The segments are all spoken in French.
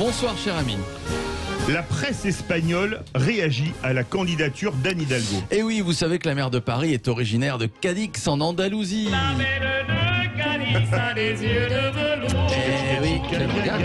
Bonsoir cher ami. La presse espagnole réagit à la candidature d'Anne Hidalgo. Et oui, vous savez que la maire de Paris est originaire de Cadix en Andalousie. La belle de Cadix a des yeux de velours. Eh oui, quel regard.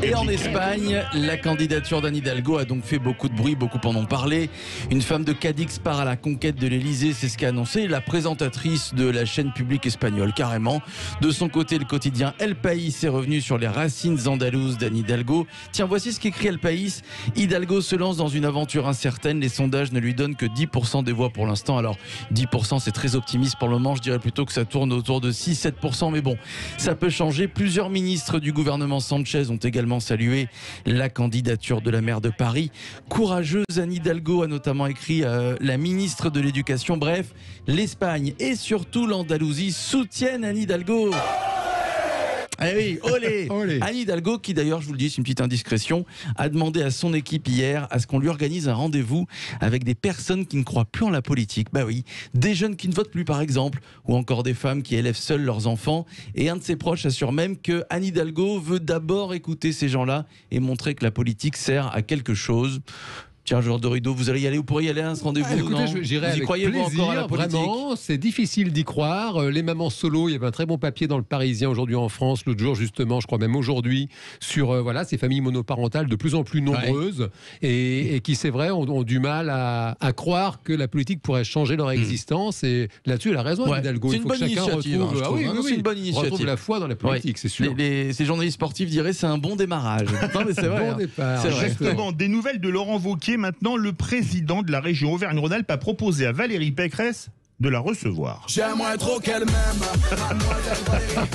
Et en Espagne, la candidature d'Anne Hidalgo a donc fait beaucoup de bruit, beaucoup en ont parlé. Une femme de Cadix part à la conquête de l'Elysée, c'est ce qu'a annoncé la présentatrice de la chaîne publique espagnole, carrément. De son côté, le quotidien El País est revenu sur les racines andalouses d'Anne Hidalgo. Tiens, voici ce qu'écrit El País. Hidalgo se lance dans une aventure incertaine. Les sondages ne lui donnent que 10% des voix pour l'instant. Alors, 10% c'est très optimiste pour le moment. Je dirais plutôt que ça tourne autour de 6-7%. Mais bon, ça peut changer. Plusieurs ministres du gouvernement Sanchez ont également salué la candidature de la maire de Paris. Courageuse, Anne Hidalgo a notamment écrit la ministre de l'Éducation. Bref, l'Espagne et surtout l'Andalousie soutiennent Anne Hidalgo. Eh oui, olé. Olé. Anne Hidalgo, qui d'ailleurs, je vous le dis, c'est une petite indiscrétion, a demandé à son équipe hier à ce qu'on lui organise un rendez-vous avec des personnes qui ne croient plus en la politique. Bah oui, des jeunes qui ne votent plus par exemple, ou encore des femmes qui élèvent seules leurs enfants. Et un de ses proches assure même que Anne Hidalgo veut d'abord écouter ces gens-là et montrer que la politique sert à quelque chose. Tiens, Georges Dorido, vous allez y aller, vous pourriez y aller à ce rendez-vous? Écoutez, j'irai avec croyez-vous plaisir, encore à la politique? vraiment, c'est difficile d'y croire. Les mamans solo, il y avait un très bon papier dans le Parisien aujourd'hui en France, l'autre jour justement, je crois même aujourd'hui, sur voilà, ces familles monoparentales de plus en plus nombreuses et qui, c'est vrai, ont du mal à croire que la politique pourrait changer leur existence. Et là-dessus, elle a raison, Ouais. Hidalgo. C'est Il une faut bonne que chacun initiative, retrouve, je trouve, c'est une bonne initiative. retrouve la foi dans la politique, c'est sûr. Ces journalistes sportifs diraient c'est un bon démarrage. Non mais c'est vrai. Bon départ. C'est vrai. Justement, des nouvelles de Laurent Wauquiez. Maintenant, le président de la région Auvergne-Rhône-Alpes a proposé à Valérie Pécresse de la recevoir. J'aimerais trop qu'elle m'aime. Mademoiselle Valérie.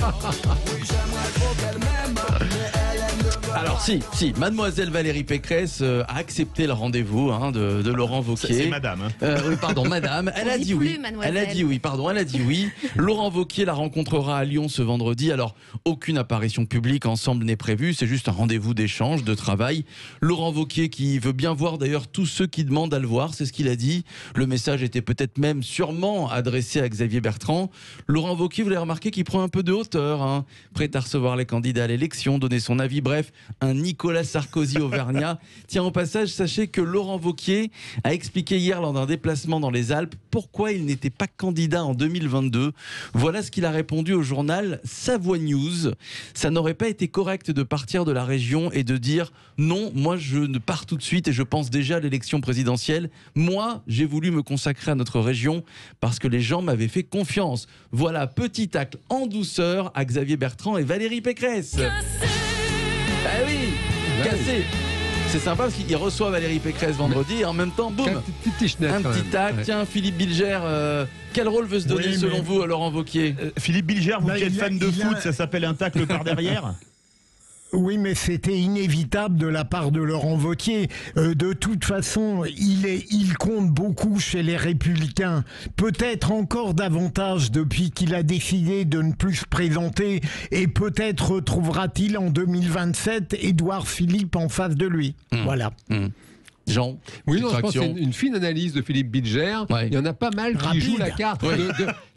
Oui, j'aimerais trop qu'elle m'aime. Mais elle aime le Alors si, Mademoiselle Valérie Pécresse a accepté le rendez-vous de Laurent Wauquiez. C'est madame. Oui, pardon, madame. Elle On a dit dit plus, oui. mademoiselle. Elle a dit oui, pardon, elle a dit oui. Laurent Wauquiez la rencontrera à Lyon ce vendredi. Alors, aucune apparition publique ensemble n'est prévue. C'est juste un rendez-vous d'échange, de travail. Laurent Wauquiez qui veut bien voir d'ailleurs tous ceux qui demandent à le voir, c'est ce qu'il a dit. Le message était peut-être même sûrement adressé à Xavier Bertrand. Laurent Wauquiez, vous l'avez remarqué, qu'il prend un peu de hauteur, prêt à recevoir les candidats à l'élection, donner son avis. Bref, un Nicolas Sarkozy auvergnat. Tiens, au passage, sachez que Laurent Wauquiez a expliqué hier lors d'un déplacement dans les Alpes pourquoi il n'était pas candidat en 2022. Voilà ce qu'il a répondu au journal Savoie News. Ça n'aurait pas été correct de partir de la région et de dire non, moi je ne pars tout de suite et je pense déjà à l'élection présidentielle. Moi, j'ai voulu me consacrer à notre région parce que les gens m'avaient fait confiance. Voilà, petit tacle en douceur à Xavier Bertrand et Valérie Pécresse. Ah oui, cassé. C'est sympa parce qu'il reçoit Valérie Pécresse vendredi et en même temps, boum, un petit tac. Ouais. Tiens, Philippe Bilger, quel rôle veut se donner Oui, selon mais- vous à Laurent Wauquiez? Philippe Bilger, vous qui êtes fan de il a- foot, ça s'appelle un tacle par derrière? Oui, mais c'était inévitable de la part de Laurent Wauquiez. De toute façon, il compte beaucoup chez les Républicains. Peut-être encore davantage depuis qu'il a décidé de ne plus se présenter. Et peut-être retrouvera-t-il en 2027 Édouard Philippe en face de lui. Voilà. Jean, Oui, non, petite je pense que réaction. c'est une fine analyse de Philippe Bilger. Ouais. Il y en a pas mal qui Rapide. jouent la carte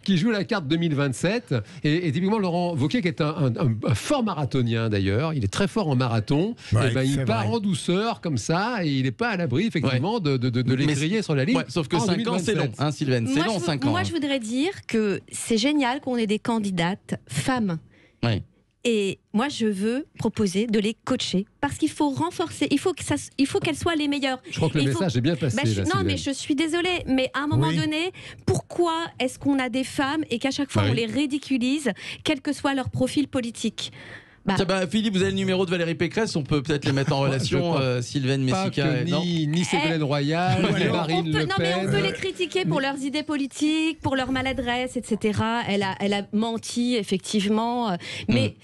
qui jouent la carte 2027. Et typiquement, Laurent Wauquiez, qui est un fort marathonien d'ailleurs, il est très fort en marathon, Ouais, et ben, il c'est part vrai. en douceur comme ça, et il n'est pas à l'abri effectivement de les Mais griller sur la ligne. Ouais, sauf que en 5 ans, c'est long, 2027. Sylvaine, c'est long, 5 ans. Moi, je voudrais dire que c'est génial qu'on ait des candidates femmes. Ouais. Et moi, je veux proposer de les coacher parce qu'il faut renforcer, il faut qu'elles soient les meilleures. Je crois que le Il faut- message est bien passé. Bah, là, non, Sylvain. mais je suis désolée, mais à un moment Oui. donné, pourquoi est-ce qu'on a des femmes et qu'à chaque fois Bah on oui. les ridiculise, quel que soit leur profil politique? Tiens, Philippe, vous avez le numéro de Valérie Pécresse, on peut peut-être les mettre en relation, Sylvaine Pas Messica. que ni Ségolène Royal, ni Marine Le Non, mais on Pen. peut les critiquer pour leurs idées politiques, pour leur maladresse, etc. Elle a menti, effectivement. Mais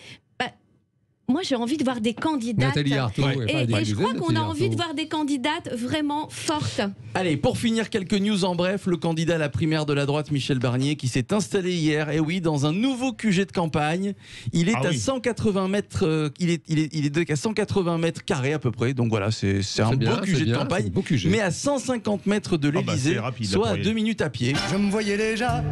moi, j'ai envie de voir des candidates. Nathalie Arthaud. Et je crois qu'on a envie de voir des candidates vraiment fortes. Allez, pour finir, quelques news en bref. Le candidat à la primaire de la droite, Michel Barnier, qui s'est installé hier, et oui, dans un nouveau QG de campagne. Il est à 180 mètres, il est donc à 180 mètres carrés à peu près. Donc voilà, c'est un bien, beau c'est QG de bien, campagne. c'est un beau QG. Mais à 150 mètres de Ah bah, l'Élysée, c'est rapide, là, soit pour à y 2 aller. minutes à pied. Je me voyais déjà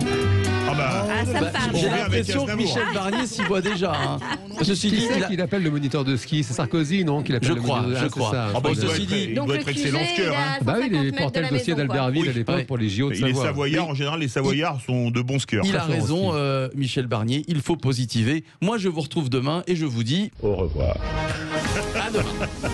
Ah bah, Ah, ça me parle. on J'ai revient avec l'impression que Aznavour. Michel Barnier s'y voit déjà. Hein. Ceci Qui dit, c'est qu'il appelle le moniteur de ski? C'est Sarkozy, non? Qu'il appelle Je le crois, moniteur de- je Ah, crois. c'est ça. Ah bah, il doit Ceci être- dit, il Donc doit le être excellent QG, skieur. il Hein. a Bah oui, 150 il mètres portait de le la dossier maison, quoi. d'Albertville à Oui, l'époque oui. pour les JO de Il est Savoie. savoyard, en général, les savoyards sont de bons skieurs. il a Très fort raison, aussi. Michel Barnier. Il faut positiver. Moi, je vous retrouve demain et je vous dis Au revoir. à demain.